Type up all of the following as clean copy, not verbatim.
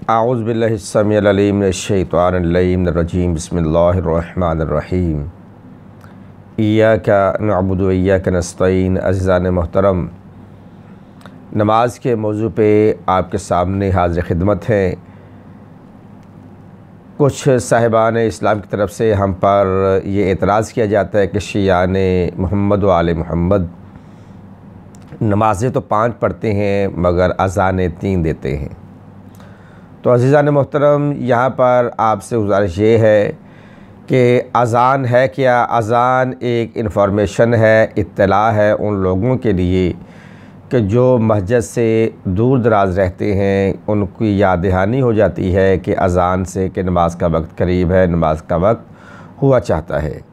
आऊज़ु बिल्लाहि स्समीउल अलीम मिनश्शैतानिर्रजीम बिस्मिल्लाहिर्रहमानिर्रहीम इय्याका नअबुदु व इय्याका नस्तईन। अज़ीज़ान मोहतरम, नमाज के मौजू पे आपके सामने हाज़िर खिदमत हैं। कुछ साहिबान इस्लाम की तरफ से हम पर ये एतराज़ किया जाता है कि शियान मोहम्मद व आले मोहम्मद नमाज़ें तो 5 पढ़ते हैं मगर अज़ानें 3 देते हैं। तो अज़ीज़ान मोहतरम, यहाँ पर आपसे गुज़ारिश ये है कि अज़ान है क्या? अज़ान एक इन्फॉर्मेशन है, इत्तला है उन लोगों के लिए कि जो मस्जिद से दूर दराज रहते हैं, उनकी याद दहानी हो जाती है कि अज़ान से कि नमाज का वक्त करीब है, नमाज का वक्त हुआ चाहता है।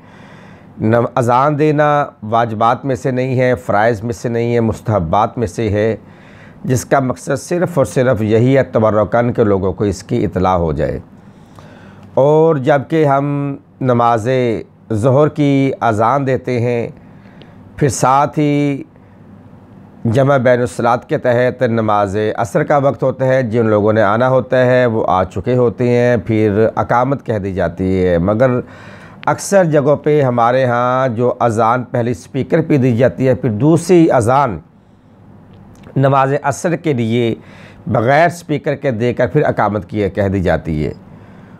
अज़ान देना वाजिबात में से नहीं है, फ़राइज़ में से नहीं है, मुस्तहब्बात में से है, जिसका मकसद सिर्फ़ और सिर्फ यही है तबर्रुकन के लोगों को इसकी इत्तला हो जाए। और जबकि हम नमाज़ ज़ोहर की अज़ान देते हैं, फिर साथ ही जमा बैनुस्सलात के तहत नमाज असर का वक्त होता है। जिन लोगों ने आना होता है वो आ चुके होते हैं, फिर अकामत कह दी जाती है। मगर अक्सर जगहों पे हमारे यहाँ जो अज़ान पहले स्पीकर पे दी जाती है, फिर दूसरी अज़ान नमाज असर के लिए बग़ैर स्पीकर के देकर फिर अकामत की कह दी जाती है।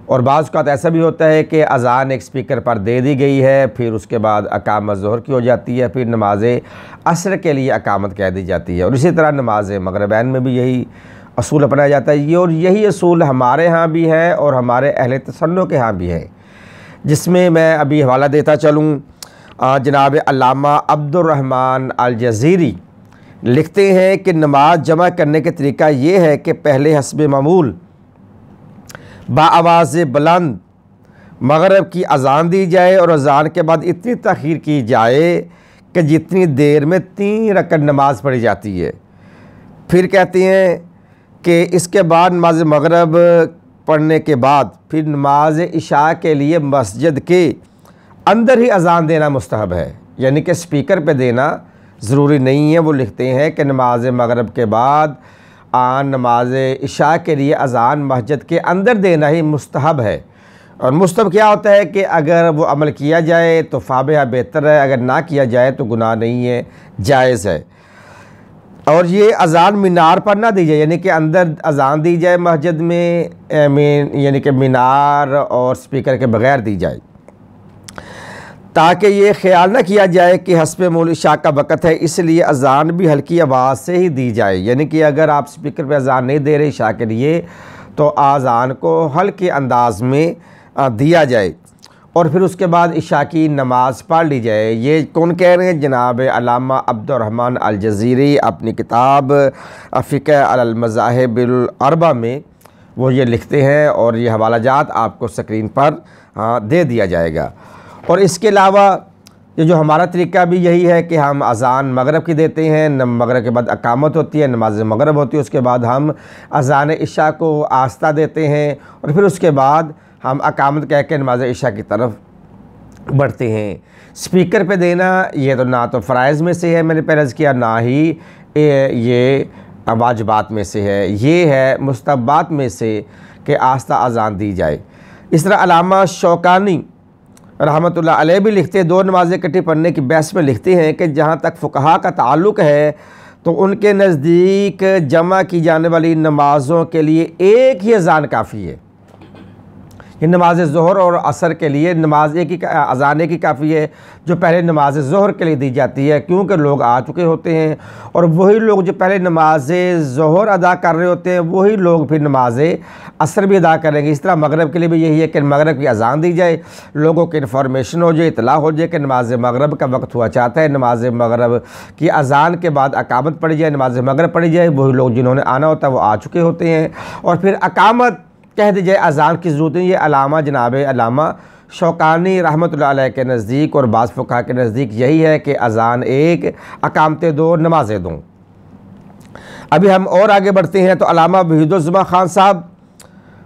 और बाज़ औक़ात ऐसा भी होता है कि अज़ान एक स्पीकर पर दे दी गई है, फिर उसके बाद अकामत ज़ोहर की हो जाती है, फिर नमाज असर के लिए अकामत कह दी जाती है। और इसी तरह नमाज मग़रिबैन में भी यही असूल अपनाया जाता है। ये और यही असूल हमारे यहाँ भी है और हमारे अहले तसन्नुह के यहाँ भी है, जिसमें मैं अभी हवाला देता चलूँ। जनाब अल्लामा अब्दुर्रहमान अल जज़ीरी लिखते हैं कि नमाज जमा करने का तरीका ये है कि पहले हस्ब मामूल बाआवाज़ बुलंद मग़रिब की अज़ान दी जाए और अज़ान के बाद इतनी तख़ीर की जाए कि जितनी देर में 3 रकअत नमाज पढ़ी जाती है। फिर कहते हैं कि इसके बाद नमाज मग़रिब पढ़ने के बाद फिर नमाज इशा के लिए मस्जिद के अंदर ही अज़ान देना मुस्तहब है, यानी कि स्पीकर पे देना ज़रूरी नहीं है। वो लिखते हैं कि नमाज मग़रिब के बाद नमाज इशा के लिए अज़ान मस्जिद के अंदर देना ही मुस्तहब है। और मुस्तहब क्या होता है कि अगर वो अमल किया जाए तो फ़ाबिहा बेहतर है, अगर ना किया जाए तो गुनाह नहीं है, जायज़ है। और ये अज़ान मीनार पर ना दी जाए, यानी कि अंदर अज़ान दी जाए मस्जिद में, यानी कि मीनार और स्पीकर के बग़ैर दी जाए, ताकि ये ख्याल ना किया जाए कि हस्बे मौल इशा का वक़्त है, इसलिए अज़ान भी हल्की आवाज़ से ही दी जाए। यानी कि अगर आप स्पीकर पे अज़ान नहीं दे रहे इशा के लिए तो अज़ान को हल्के अंदाज में दिया जाए और फिर उसके बाद इशा की नमाज़ पढ़ ली जाए। ये कौन कह रहे हैं? जनाब अल्लामा अब्दुर्रहमान अल जज़ीरी अपनी किताब फ़िक़्ह अल मज़ाहिबिल अरबा में वो ये लिखते हैं और ये हवाला जात आपको स्क्रीन पर दे दिया जाएगा। और इसके अलावा ये जो हमारा तरीका भी यही है कि हम अज़ान मग़रिब की देते हैं, मग़रिब के बाद अकामत होती है, नमाज मग़रिब होती है, उसके बाद हम अज़ान इशा को आस्ता देते हैं और फिर उसके बाद हम अकामत कह के नमाज इशा की तरफ बढ़ते हैं। स्पीकर पे देना ये तो ना तो फ़राइज़ में से है, मैंने पहले अर्ज़ किया, ना ही ये वाजिबात में से है, ये है मुस्तहब्बात में से कि आस्ता अज़ान दी जाए। इस तरह अल्लामा शौकानी रहमतुल्लाह अलैह भी लिखते हैं, 2 नमाज़ें इकट्ठी पढ़ने की बहस में लिखते हैं कि जहाँ तक फ़ुक़हा का ताल्लुक़ है तो उनके नज़दीक जमा की जाने वाली नमाज़ों के लिए एक ही अज़ान काफ़ी है। ये नमाज ज़ोहर और असर के लिए नमाज एक ही अज़ान एक ही काफ़ी है, जो पहले नमाज ज़ोहर के लिए दी जाती है, क्योंकि लोग आ चुके होते हैं और वही लोग जो पहले नमाज ज़ोहर अदा कर रहे होते हैं वही लोग फिर नमाज असर भी अदा करेंगे। इस तरह मग़रिब के लिए भी यही है कि मग़रिब की अज़ान दी जाए, लोगों को इन्फॉर्मेशन हो जाए, इतला हो जाए कि नमाज मग़रिब का वक्त हुआ चाहता है, नमाज मग़रिब की अज़ान के बाद अकामत पढ़ी जाए, नमाज मग़रिब पढ़ी जाए। वही लोग जिन्होंने आना होता है वो आ चुके होते हैं और फिर अकामत कह दी जाए, अज़ान की ज़रूरत नहीं। ये अलामा जनाब अल्लामा शौकानी रहमतुल्लाह अलैह के नज़दीक और बाज़ फ़ुक़हा के नज़दीक यही है कि अज़ान एक, अकामतें 2, नमाज़ें 2। अभी हम और आगे बढ़ते हैं तो अल्लामा वहीदुज़्ज़मान ख़ान साहब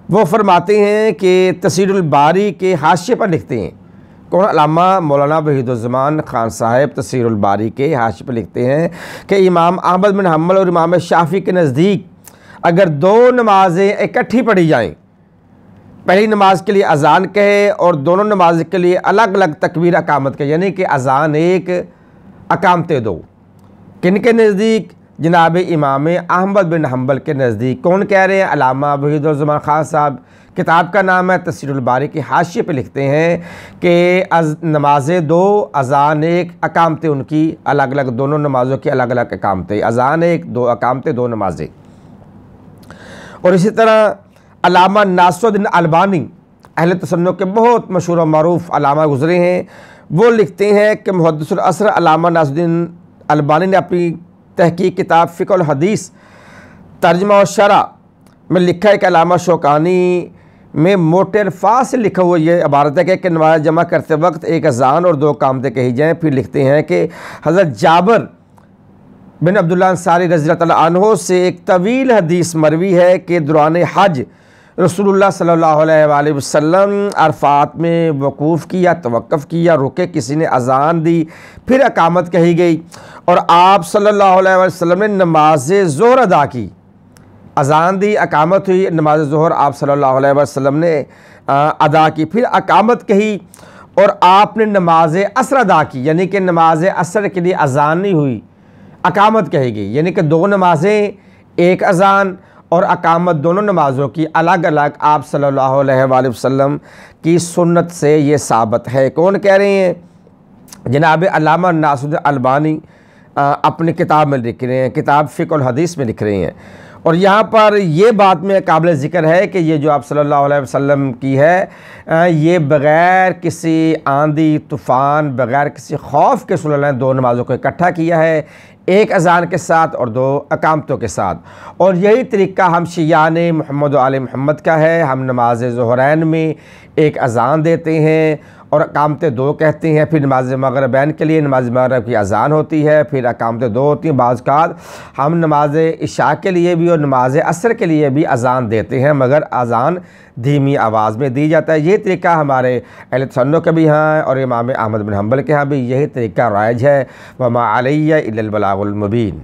वो फरमाते हैं कि तफ़सीरुल बारी के हाशिए पर लिखते हैं, कौन? अल्लामा मौलाना वहीदुज़्ज़मान ख़ान साहब तफ़सीरुल बारी के हाशिए पर लिखते हैं कि इमाम अहमद बिन हम्बल और इमाम शाफ़ी के नज़दीक अगर दो नमाजें इकट्ठी पढ़ी जाएं, पहली नमाज के लिए अजान कहे और दोनों नमाज के लिए अलग अलग तकबीर अकामत कहे, यानी कि अजान एक अकामते दो, किन के नज़दीक? जनाब इमाम अहमद बिन हम्बल के नज़दीक। कौन कह रहे हैं? अल्लामा वहीदुज़्ज़मान खान साहब। किताब का नाम है तफसीरुल बारी की हाशिए पे लिखते हैं कि नमाज़ें दो, अजान एक, अकामते उनकी अलग अलग, दोनों नमाज़ों की अलग अलग अकामते, अजान एक, दो अकामते, दो नमाजें। और इसी तरह अल्लामा नासिरुद्दीन अलबानी, अहले तसन्नुफ़ के बहुत मशहूर और मरूफ अल्लामा गुज़रे हैं, वो लिखते हैं कि मुहद्दिसुल असर अल्लामा नासिरुद्दीन अलबानी ने अपनी तहकीक किताब फ़िक़्हुल हदीस तर्जुमा और शरह में लिखा है कि अल्लामा शौकानी में मोटे अल्फाज से लिखा हुआ ये इबारत है कि नमाज़ जमा करते वक्त एक अज़ान और दो कामतें कही जाएँ। फिर लिखते हैं कि हज़रत जाबिर बिन अब्दुल्लाह अंसारी रज़ियल्लाहु तआला अन्हु से एक तवील हदीस मरवी है कि दौरान हज रसूलुल्लाह सल्लल्लाहु अलैहि वसल्लम अरफात में वकूफ़ किया, तवक्कुफ़ किया, रुके, किसी ने अज़ान दी, फिर अकामत कही गई और आप सल्लल्लाहु अलैहि वसल्लम ने नमाज ज़ोहर अदा की। अज़ान दी, अकामत हुई, नमाज ज़ोहर आप सल्लल्लाहु अलैहि वसल्लम ने अदा की, फिर अकामत कही और आपने नमाज असर अदा की, यानी कि नमाज असर के लिए अज़ान नहीं हुई, अकामत कही गई, यानी कि दो नमाजें, एक अज़ान और अकामत दोनों नमाज़ों की अलग अलग आप सल्लल्लाहु अलैहि वसल्लम की सुन्नत से ये साबित है। कौन कह रहे हैं? जनाब अल्लामा नासिरुद्दीन अलबानी अपनी किताब में लिख रहे हैं, किताब फ़िक़्हुल हदीस में लिख रहे हैं। और यहाँ पर ये बात में काबिल ज़िक्र है कि ये जो आप सल्लल्लाहु अलैहि वसल्लम की है, ये बग़ैर किसी आंधी तूफ़ान, बग़ैर किसी खौफ के रसूलुल्लाह ने दो नमाज़ों को इकट्ठा किया है, एक अज़ान के साथ और दो अकामतों के साथ। और यही तरीक़ा हम शियान मोहम्मद व आले मोहम्मद का है। हम नमाज ज़ोहरैन में एक अज़ान देते हैं और अकामतें दो कहते हैं, फिर नमाज मग़रिबैन के लिए नमाज मग़रिब की अज़ान होती है, फिर अकामतें दो होती हैं। बाज़ औक़ात हम नमाज इशा के लिए भी और नमाज असर के लिए भी अज़ान देते हैं, मगर अज़ान धीमी आवाज़ में दी जाता है। ये तरीक़ा हमारे अहले तसन्नुफ़ के भी हैं और इमाम अहमद बिन हम्बल के यहाँ भी यही तरीक़ा राइज है। वमा अलैया इल्लल बलागुल मुबीन।